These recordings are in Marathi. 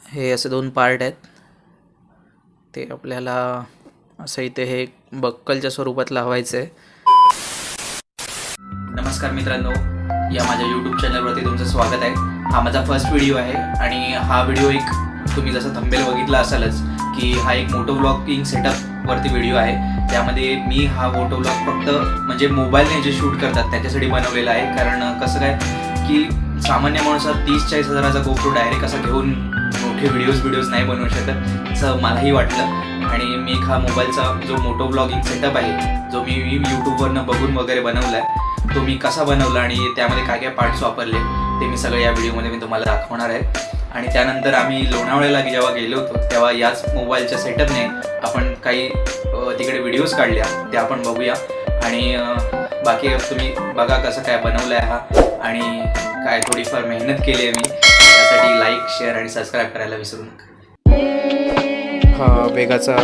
हे असे दोन पार्ट आहेत. ते आपल्याला असं इथे हे बक्कलच्या स्वरूपात लावायचं आहे. नमस्कार मित्रांनो, या माझ्या यूट्यूब चॅनलवरती तुमचं स्वागत आहे. हा माझा फर्स्ट व्हिडिओ आहे आणि हा व्हिडिओ एक तुम्ही जसं थंबनेल बघितला असालच की हा एक मोटोव्लॉगिंग सेटअप वरती व्हिडिओ आहे. त्यामध्ये मी हा मोटोव्लॉग फक्त म्हणजे मोबाईलने जे शूट करतात त्याच्यासाठी बनवलेला आहे. कारण कसं काय की सामान्य माणूस 30-40 हजाराचा गोप्रो डायरेक्ट असा घेऊन मोठे व्हिडिओज नाही बनवू शकत असं मलाही वाटलं. आणि मी हा मोबाईलचा जो मोटोव्लॉगिंग सेटअप आहे जो मी यूट्यूबवरनं बघून वगैरे बनवला आहे तो मी कसा बनवला आणि त्यामध्ये काय काय पार्ट्स वापरले ते मी सगळं या व्हिडिओमध्ये मी तुम्हाला दाखवणार आहे. आणि त्यानंतर आम्ही लोणावळ्याला जेव्हा गेलो होतो तेव्हा याच मोबाईलच्या सेटअपने आपण काही तिकडे व्हिडिओज काढल्या ते आपण बघूया. आणि बाकी तुम्ही बघा कसं काय बनवलं आहे हा आणि काय थोडीफार मेहनत केली आहे मी. त्यासाठी लाईक, शेअर आणि सबस्क्राईब करायला विसरू नका. हा वेगाचा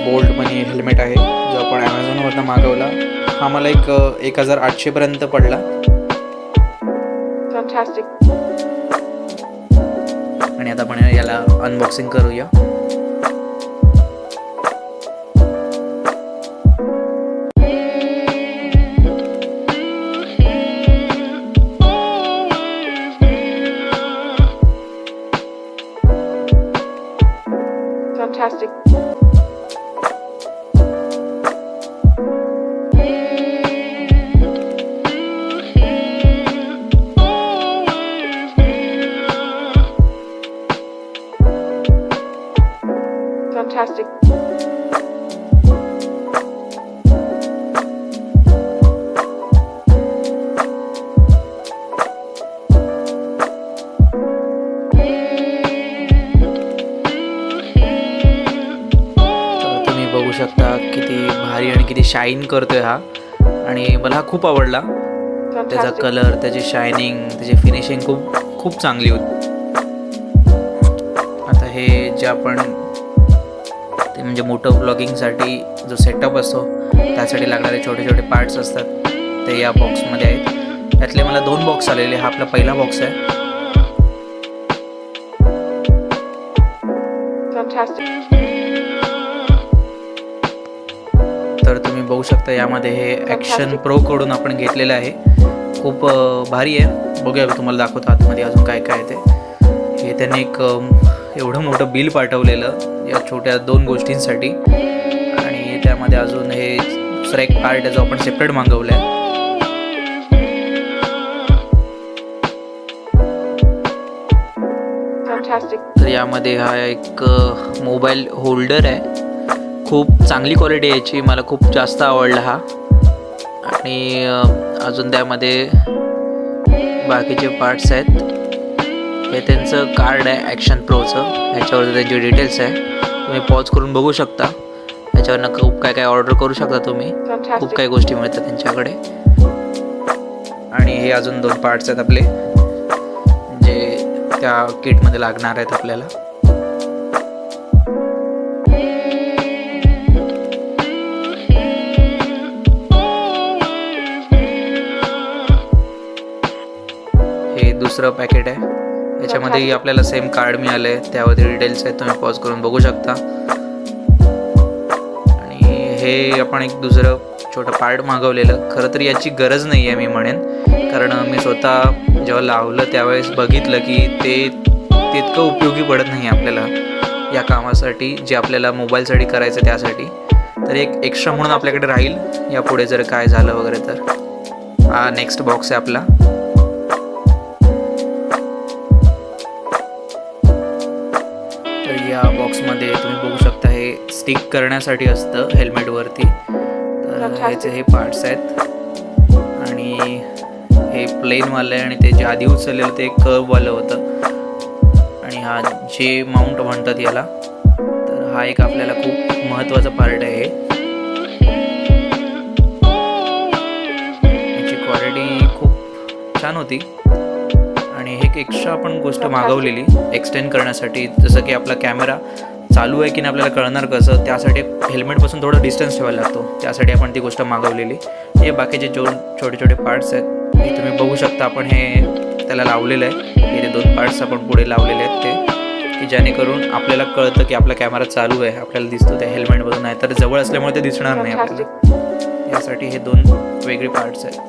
बोल्ट मनी हेल्मेट आहे जो आपण ॲमेझॉनवरनं मागवला. हा मला एक 1800 पर्यंत पडला. आणि आता आपण याला अनबॉक्सिंग करूया. Fantastic. Fantastic. बघू शकता किती भारी आणि किती शाईन करतोय हा. आणि मला हा खूप आवडला. त्याचा कलर, त्याची शायनिंग, त्याची फिनिशिंग खूप चांगली होती. आता हे जे आपण ते म्हणजे मोटोव्लॉगिंगसाठी जो सेटअप असतो त्यासाठी लागणारे छोटे छोटे पार्ट्स असतात ते या बॉक्समध्ये आहेत. यातले मला 2 बॉक्स आलेले. हा आपला पहिला बॉक्स आहे. तर तुम्ही बघू शकता यामध्ये हे ॲक्शन प्रो कडून आपण घेतलेलं आहे. खूप भारी आहे. बघूया तुम्हाला दाखवतो आतमध्ये अजून काय काय ते. हे त्यांनी एक एवढं मोठं बिल पाठवलेलं या छोट्या 2 गोष्टींसाठी. आणि त्यामध्ये अजून हे दुसरा एक पार्ट आहे जो आपण सेपरेट मागवला आहे. तर यामध्ये हा एक मोबाईल होल्डर आहे. खूप चांगली क्वालिटी याची, मला खूप जास्त आवडला हा. आणि अजून त्यामध्ये बाकीचे पार्ट्स आहेत. हे त्यांचं कार्ड आहे ॲक्शन प्रोचं. ह्याच्यावरती त्यांची डिटेल्स आहे. तुम्ही पॉज करून बघू शकता. ह्याच्यावरनं खूप काय काय ऑर्डर करू शकता तुम्ही. खूप काही गोष्टी मिळतात त्यांच्याकडे. आणि हे अजून 2 पार्ट्स आहेत आपले जे त्या किटमध्ये लागणार आहेत आपल्याला. हे दुसरं पॅकेट आहे. याच्यामध्ये आपल्याला सेम कार्ड मिळालं आहे. त्यावरती डिटेल्स आहेत. तुम्ही पॉज करून बघू शकता. आणि हे आपण एक दुसरं छोटं पार्ट मागवलेलं. खरं तर याची गरज नाही आहे मी म्हणेन. कारण मी स्वतः जेव्हा लावलं त्यावेळेस बघितलं की ते तितकं उपयोगी पडत नाही आपल्याला या कामासाठी जे आपल्याला मोबाईलसाठी करायचं त्यासाठी. तर एक एक्स्ट्रा म्हणून आपल्याकडे राहील यापुढे जर काय झालं वगैरे तर. हा नेक्स्ट बॉक्स आहे आपला. तर या बॉक्समध्ये तुम्ही बघू शकता हे स्टिक करण्यासाठी असतं हेल्मेटवरती. तर ह्याचे हे पार्ट्स आहेत. आणि हे प्लेनवालं आहे आणि ते जे आधी उचललेलं ते कर्ववालं होतं. आणि हा जे माउंट म्हणतात याला. तर हा एक आपल्याला खूप महत्त्वाचा पार्ट आहे. याची क्वालिटी खूप छान होती. आणि हे एक एक्स्ट्रा आपण गोष्ट मागवलेली एक्सटेंड करण्यासाठी. जसं की आपला कॅमेरा चालू आहे की नाही आपल्याला कळणार कसं, त्यासाठी हेल्मेटपासून थोडं डिस्टन्स ठेवायला लागतो. त्यासाठी आपण ती गोष्ट मागवलेली. हे बाकीचे छोटे छोटे पार्ट्स आहेत हे तुम्ही बघू शकता. आपण हे त्याला लावलेलं आहे. हे 2 पार्ट्स आपण पुढे लावलेले आहेत ते. की जेणेकरून आपल्याला कळतं की आपला कॅमेरा चालू आहे, आपल्याला दिसतो त्या हेल्मेटमधून. नाही तर जवळ असल्यामुळे ते दिसणार नाही आपल्याला. यासाठी हे 2 वेगळे पार्ट्स आहेत.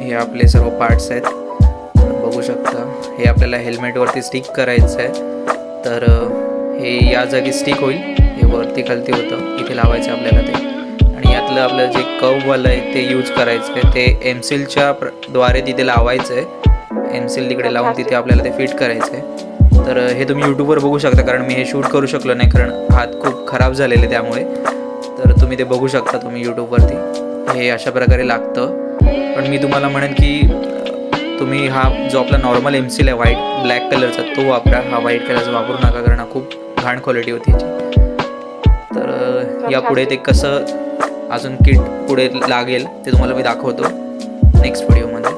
हे आपले सर्व पार्ट्स आहेत, बघू शकता. हे आपल्याला हेल्मेटवरती स्टिक करायचं आहे. तर हे या जागी स्टिक होईल, हे वरती खालती होतं, इथे लावायचं आहे आपल्याला ते. आणि यातलं आपलं जे कर्ववालं आहे ते यूज करायचं आहे. ते एमसीलच्या द्वारे तिथे लावायचं आहे. एमसील तिकडे लावून तिथे आपल्याला ते फिट करायचं आहे. तर हे तुम्ही यूट्यूबवर बघू शकता, कारण मी हे शूट करू शकलो नाही, कारण हात खूप खराब झालेले त्यामुळे. तर तुम्ही ते बघू शकता तुम्ही यूट्यूबवरती. हे अशा प्रकारे लागतं. पण मी तुम्हाला म्हणेन की तुम्ही हा जो आपला नॉर्मल एमसील आहे व्हाईट ब्लॅक कलरचा तो वापरा. हा व्हाईट कलरचा वापरू नका, कारण हा खूप घाण क्वालिटी होती याची. तर यापुढे ते कसं अजून किट पुढे लागेल ते तुम्हाला मी दाखवतो नेक्स्ट व्हिडिओमध्ये.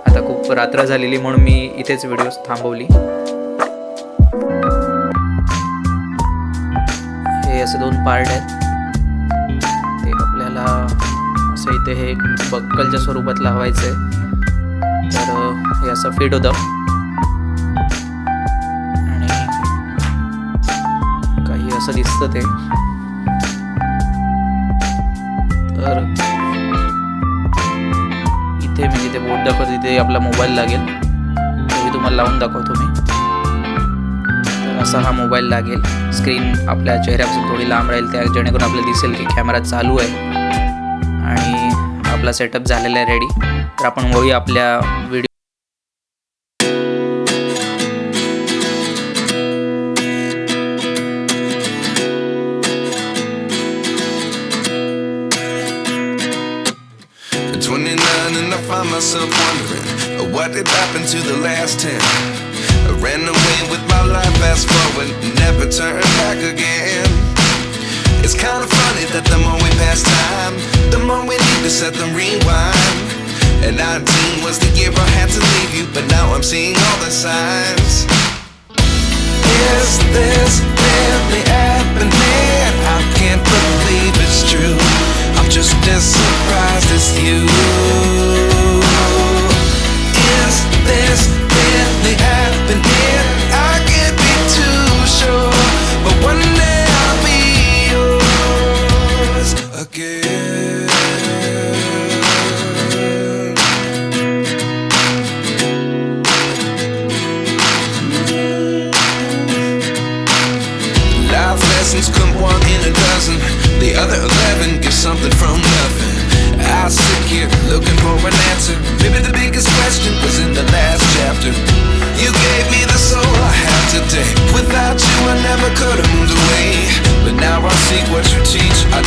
आता खूप रात्र झालेली म्हणून मी इथेच व्हिडिओ थांबवली. हे असे 2 पार्ट आहेत. ते आपल्याला असं इथे हे बक्कलच्या स्वरूपात लावायचं आहे. तर हे असं फिट होतं आणि काही असं दिसतं ते. तर इथे मी जिथे बोट दाखवतो तिथे आपला मोबाईल लागेल, तो मी तुम्हाला लावून दाखवतो मी. तर असा हा मोबाईल लागेल. स्क्रीन आपल्या चेहऱ्यापासून थोडी लांब राहील, त्या जेणेकरून आपल्याला दिसेल की कॅमेरा चालू आहे आणि आपला सेटअप झालेला आहे रेडी. तर आपण वळूया आपल्या video. And I find myself wondering what did happen to the last 10. I ran away with my life, fast forward, never turn back again. It's kind of funny that the more we pass time, the more we need to set the rewind. And 19 was the year I had to leave you, but now I'm seeing all the signs. Is this really happening? I can't believe it's true. I'm just as surprised as you. Is this really happening? I can't be too sure, but one day I'll be yours again. Life lessons come 1 in a dozen. The other 11 get something from nothing. I sit here looking for an answer. Maybe the biggest question was in the last chapter. You gave me the soul I have today. Without you I never could have moved away. But now I see what you teach. I